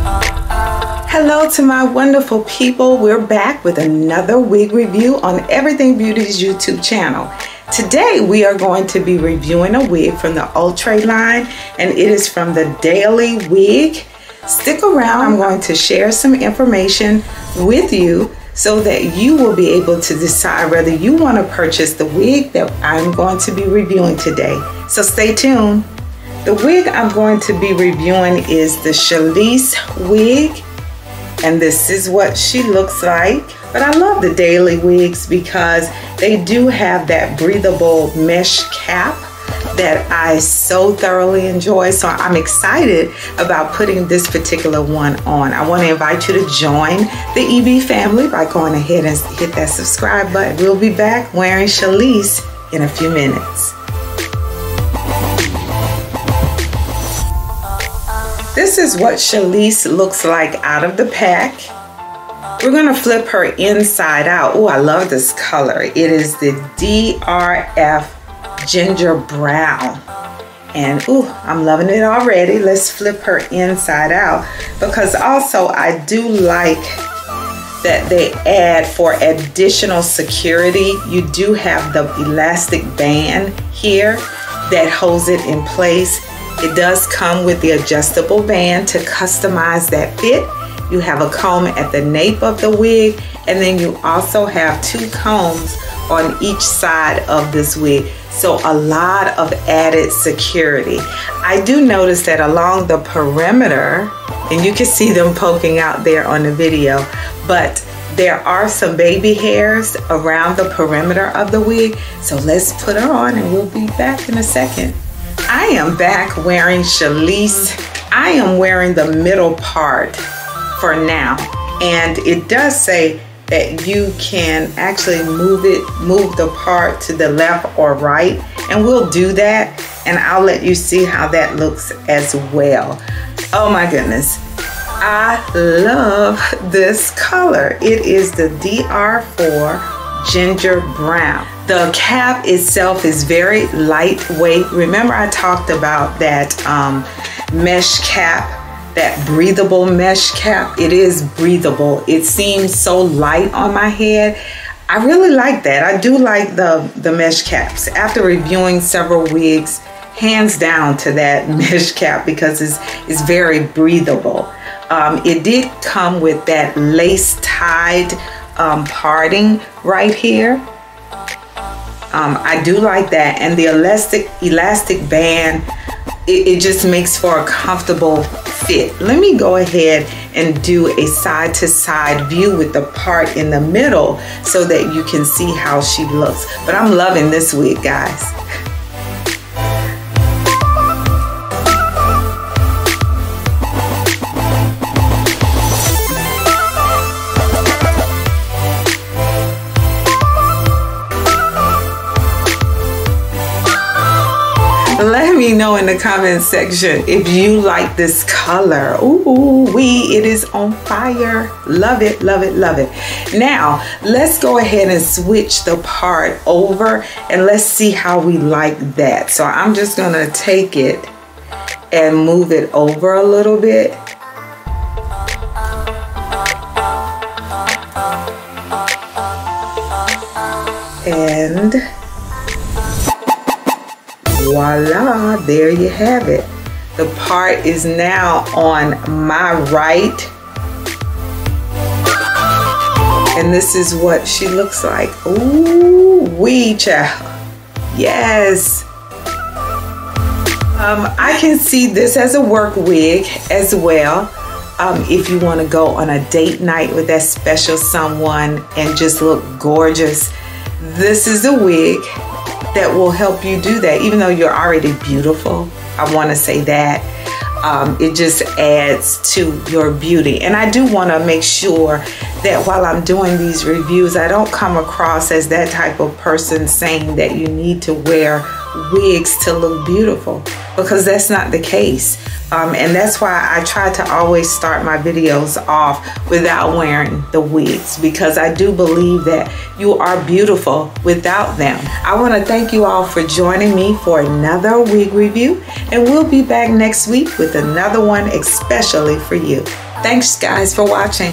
Hello to my wonderful people. We're back with another wig review on Everything Beauty's YouTube channel. Today we are going to be reviewing a wig from the Outre line, and it is from the Daily Wig. Stick around. I'm going to share some information with you so that you will be able to decide whether you want to purchase the wig that I'm going to be reviewing today. So stay tuned. The wig I'm going to be reviewing is the Shaleese wig. And this is what she looks like. But I love the Daily Wigs because they do have that breathable mesh cap that I so thoroughly enjoy. So I'm excited about putting this particular one on. I want to invite you to join the EB family by going ahead and hit that subscribe button. We'll be back wearing Shaleese in a few minutes. This is what Shaleese looks like out of the pack. We're gonna flip her inside out. Oh, I love this color. It is the DRF Ginger Brown. And ooh, I'm loving it already. Let's flip her inside out because also I do like that they add for additional security. You do have the elastic band here that holds it in place. It does come with the adjustable band to customize that fit. You have a comb at the nape of the wig, and then you also have two combs on each side of this wig. So a lot of added security. I do notice that along the perimeter, and you can see them poking out there on the video, but there are some baby hairs around the perimeter of the wig. So let's put her on and we'll be back in a second. I am back wearing Shaleese. I am wearing the middle part for now, and it does say that you can actually move the part to the left or right, and we'll do that, and I'll let you see how that looks as well. Oh my goodness, I love this color. It is the DR4 Ginger Brown. The cap itself is very lightweight. Remember I talked about that mesh cap, that breathable mesh cap. It is breathable. It seems so light on my head. I really like that. I do like the mesh caps. After reviewing several wigs, hands down to that mesh cap because it's very breathable. It did come with that lace tied parting right here. I do like that, and the elastic band, it just makes for a comfortable fit. Let me go ahead and do a side-to-side view with the part in the middle so that you can see how she looks. But I'm loving this wig, guys. Let me know in the comment section if you like this color. Ooh wee, it is on fire. Love it, love it, love it. Now, let's go ahead and switch the part over and let's see how we like that. So I'm just gonna take it and move it over a little bit. And voila, there you have it. The part is now on my right. And this is what she looks like. Ooh, wee child. Yes. I can see this as a work wig as well. If you want to go on a date night with that special someone and just look gorgeous, this is a wig that will help you do that. Even though you're already beautiful, I want to say that it just adds to your beauty. And I do want to make sure that while I'm doing these reviews, I don't come across as that type of person saying that you need to wear wigs to look beautiful, because that's not the case. And that's why I try to always start my videos off without wearing the wigs, because I do believe that you are beautiful without them. I want to thank you all for joining me for another wig review, and we'll be back next week with another one especially for you. Thanks guys for watching.